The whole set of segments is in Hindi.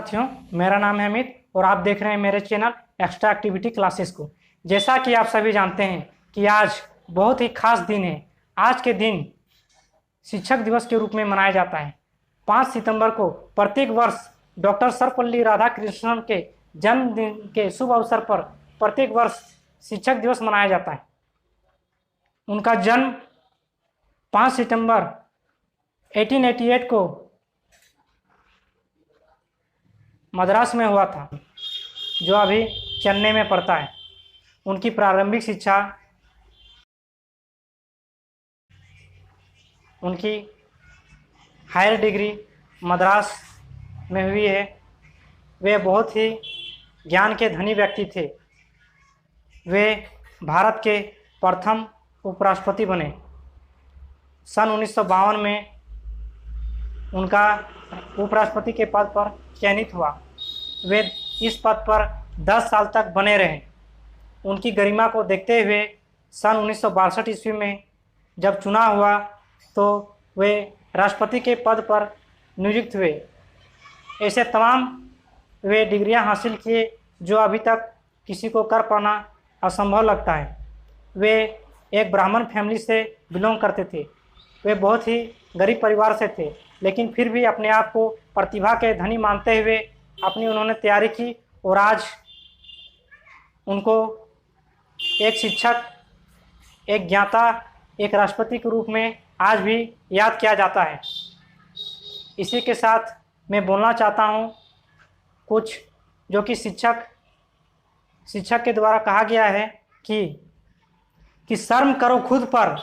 साथियों, मेरा नाम है अमित और आप देख रहे हैं मेरे चैनल एक्स्ट्रा एक्टिविटी क्लासेस को। जैसा कि आप सभी जानते हैं कि आज बहुत ही खास दिन है। आज के दिन शिक्षक दिवस के रूप में मनाया जाता है। 5 सितंबर को प्रत्येक वर्ष डॉक्टर सर्वपल्ली राधाकृष्णन के जन्मदिन के शुभ अवसर पर प्रत्येक वर्ष शिक्षक दिवस मनाया जाता है। उनका जन्म 5 सितंबर 1888 को मद्रास में हुआ था, जो अभी चेन्नई में पड़ता है। उनकी प्रारंभिक शिक्षा उनकी हायर डिग्री मद्रास में हुई है। वे बहुत ही ज्ञान के धनी व्यक्ति थे। वे भारत के प्रथम उपराष्ट्रपति बने। सन 1952 में उनका उपराष्ट्रपति के पद पर चयनित हुआ। वे इस पद पर 10 साल तक बने रहे। उनकी गरिमा को देखते हुए सन 1962 ईस्वी में जब चुनाव हुआ तो वे राष्ट्रपति के पद पर नियुक्त हुए। ऐसे तमाम वे डिग्रियां हासिल किए जो अभी तक किसी को कर पाना असंभव लगता है। वे एक ब्राह्मण फैमिली से बिलोंग करते थे। वे बहुत ही गरीब परिवार से थे, लेकिन फिर भी अपने आप को प्रतिभा के धनी मानते हुए अपनी उन्होंने तैयारी की और आज उनको एक शिक्षक, एक ज्ञाता, एक राष्ट्रपति के रूप में आज भी याद किया जाता है। इसी के साथ मैं बोलना चाहता हूँ कुछ जो कि शिक्षक के द्वारा कहा गया है कि शर्म करो खुद पर,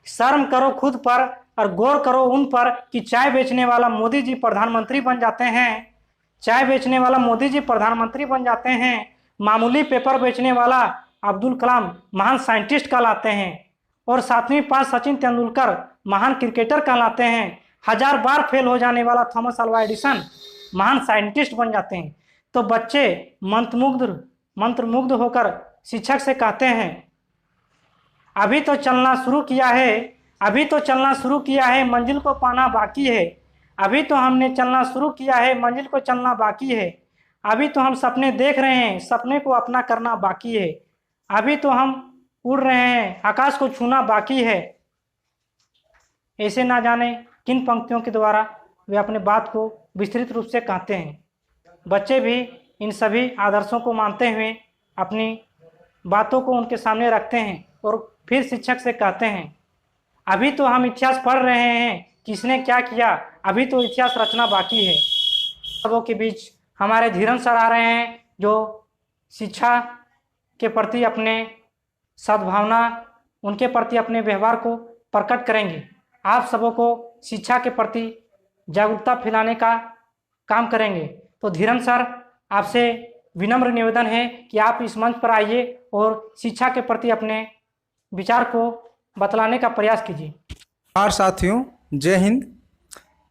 शर्म करो खुद पर और गौर करो उन पर कि चाय बेचने वाला मोदी जी प्रधानमंत्री बन जाते हैं। चाय बेचने वाला मोदी जी प्रधानमंत्री बन जाते हैं। मामूली पेपर बेचने वाला अब्दुल कलाम महान साइंटिस्ट कहलाते हैं और 7वीं पास सचिन तेंदुलकर महान क्रिकेटर कहलाते हैं। 1000 बार फेल हो जाने वाला थॉमस अल्वा एडिसन महान साइंटिस्ट बन जाते हैं। तो बच्चे मंत्रमुग्ध होकर शिक्षक से कहते हैं, अभी तो चलना शुरू किया है, अभी तो चलना शुरू किया है, मंजिल को पाना बाकी है। अभी तो हमने चलना शुरू किया है, मंजिल को चलना बाकी है। अभी तो हम सपने देख रहे हैं, सपने को अपना करना बाकी है। अभी तो हम उड़ रहे हैं, आकाश को छूना बाकी है। ऐसे ना जाने किन पंक्तियों के द्वारा वे अपने बात को विस्तृत रूप से कहते हैं। बच्चे भी इन सभी आदर्शों को मानते हुए अपनी बातों को उनके सामने रखते हैं और फिर शिक्षक से कहते हैं, अभी तो हम इतिहास पढ़ रहे हैं, किसने क्या किया, अभी तो इतिहास रचना बाकी है। सबों के बीच हमारे धीरन सर आ रहे हैं, जो शिक्षा के प्रति अपने सद्भावना, उनके प्रति अपने व्यवहार को प्रकट करेंगे। आप सबों को शिक्षा के प्रति जागरूकता फैलाने का काम करेंगे। तो धीरन सर, आपसे विनम्र निवेदन है कि आप इस मंच पर आइए और शिक्षा के प्रति अपने विचार को बतलाने का प्रयास कीजिए। नमस्कार साथियों, जय हिंद।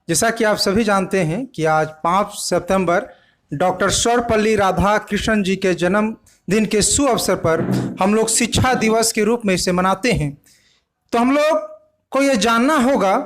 जैसा कि आप सभी जानते हैं कि आज 5 सितंबर डॉक्टर सर्वपल्ली राधाकृष्णन जी के जन्मदिन के शुभ अवसर पर हम लोग शिक्षा दिवस के रूप में इसे मनाते हैं। तो हम लोग को ये जानना होगा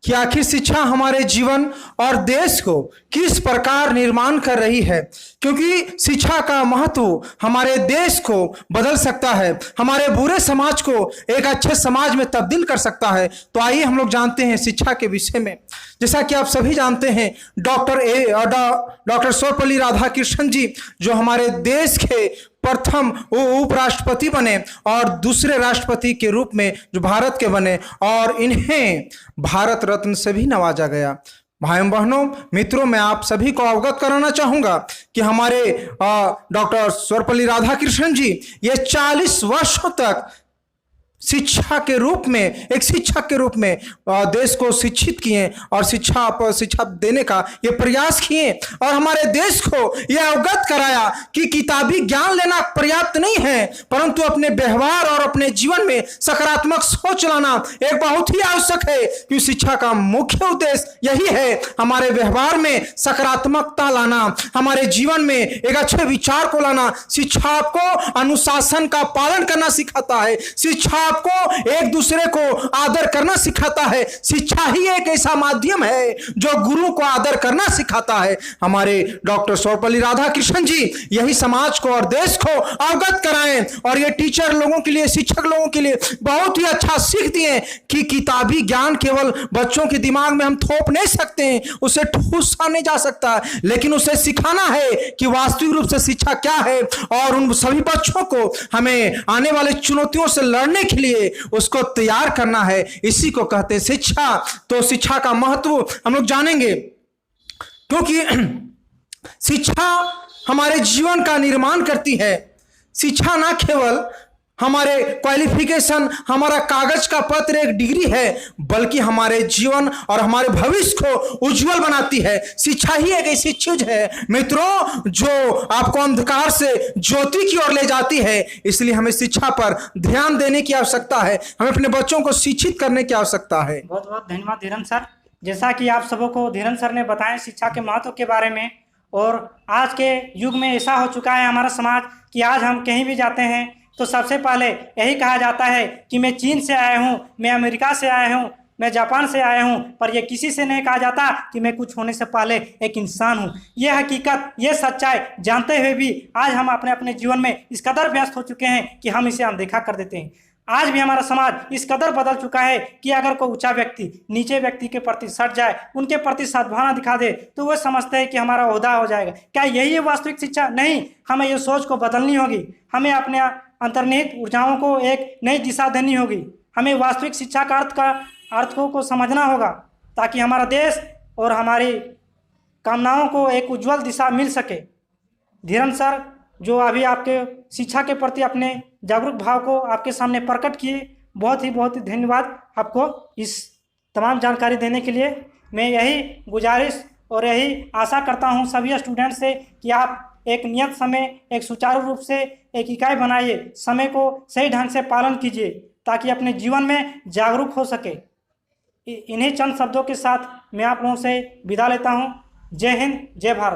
कि आखिर शिक्षा हमारे जीवन और देश को किस प्रकार निर्माण कर रही है, क्योंकि शिक्षा का महत्व हमारे देश को बदल सकता है, हमारे बुरे समाज को एक अच्छे समाज में तब्दील कर सकता है। तो आइए हम लोग जानते हैं शिक्षा के विषय में। जैसा कि आप सभी जानते हैं, डॉक्टर सर्वपल्ली राधाकृष्णन जी जो हमारे देश के प्रथम उपराष्ट्रपति बने और दूसरे राष्ट्रपति के रूप में जो भारत के बने, और इन्हें भारत रत्न से भी नवाजा गया। भाइयों बहनों मित्रों, मैं आप सभी को अवगत कराना चाहूंगा कि हमारे डॉक्टर सर्वपल्ली राधाकृष्णन जी ये 40 वर्षों तक शिक्षा के रूप में, एक शिक्षक के रूप में देश को शिक्षित किए और शिक्षा देने का ये प्रयास किए और हमारे देश को यह अवगत कराया कि किताबी ज्ञान लेना पर्याप्त नहीं है, परंतु अपने व्यवहार और अपने जीवन में सकारात्मक सोच लाना एक बहुत ही आवश्यक है। क्योंकि शिक्षा का मुख्य उद्देश्य यही है, हमारे व्यवहार में सकारात्मकता लाना, हमारे जीवन में एक अच्छे विचार को लाना। शिक्षा आपको अनुशासन का पालन करना सिखाता है। शिक्षा आपको एक दूसरे को आदर करना सिखाता है। शिक्षा ही एक ऐसा माध्यम है जो गुरु को आदर करना सिखाता है। हमारे डॉक्टर सर्वपल्ली राधाकृष्णन जी यही समाज को और देश को अवगत कराएं, और ये टीचर लोगों के लिए, शिक्षक लोगों के लिए बहुत ही अच्छा सीख दिए कि किताबी ज्ञान केवल बच्चों के दिमाग में हम थोप नहीं सकते हैं, उसे ठूसा नहीं जा सकता, लेकिन उसे सिखाना है कि वास्तविक रूप से शिक्षा क्या है, और उन सभी बच्चों को हमें आने वाले चुनौतियों से लड़ने के लिए उसको तैयार करना है। इसी को कहते हैं शिक्षा। तो शिक्षा का महत्व हम लोग जानेंगे, क्योंकि शिक्षा हमारे जीवन का निर्माण करती है। शिक्षा ना केवल हमारे क्वालिफिकेशन, हमारा कागज का पत्र, एक डिग्री है, बल्कि हमारे जीवन और हमारे भविष्य को उज्जवल बनाती है। शिक्षा ही एक ऐसी चीज है मित्रों जो आपको अंधकार से ज्योति की ओर ले जाती है। इसलिए हमें शिक्षा पर ध्यान देने की आवश्यकता है, हमें अपने बच्चों को शिक्षित करने की आवश्यकता है। बहुत बहुत धन्यवाद धीरन सर। जैसा कि आप सबों को धीरन सर ने बताया शिक्षा के महत्व के बारे में, और आज के युग में ऐसा हो चुका है हमारा समाज कि आज हम कहीं भी जाते हैं तो सबसे पहले यही कहा जाता है कि मैं चीन से आया हूँ, मैं अमेरिका से आया हूँ, मैं जापान से आया हूँ, पर यह किसी से नहीं कहा जाता कि मैं कुछ होने से पहले एक इंसान हूँ। यह हकीकत, यह सच्चाई जानते हुए भी आज हम अपने अपने जीवन में इस कदर व्यस्त हो चुके हैं कि हम इसे अनदेखा कर देते हैं। आज भी हमारा समाज इस कदर बदल चुका है कि अगर कोई ऊंचा व्यक्ति नीचे व्यक्ति के प्रति सट जाए, उनके प्रति सद्भावना दिखा दे, तो वो समझते हैं कि हमारा ओहदा हो जाएगा। क्या यही है वास्तविक शिक्षा? नहीं, हमें ये सोच को बदलनी होगी। हमें अपने अंतर्निहित ऊर्जाओं को एक नई दिशा देनी होगी। हमें वास्तविक शिक्षा का अर्थों को समझना होगा, ताकि हमारा देश और हमारी कामनाओं को एक उज्जवल दिशा मिल सके। धीरन सर जो अभी आपके शिक्षा के प्रति अपने जागरूक भाव को आपके सामने प्रकट किए, बहुत ही धन्यवाद आपको इस तमाम जानकारी देने के लिए। मैं यही गुजारिश और यही आशा करता हूं सभी स्टूडेंट से कि आप एक नियत समय, एक सुचारू रूप से एक इकाई बनाइए, समय को सही ढंग से पालन कीजिए, ताकि अपने जीवन में जागरूक हो सके। इन्हीं चंद शब्दों के साथ मैं आप लोगों से विदा लेता हूं। जय हिंद, जय भारत।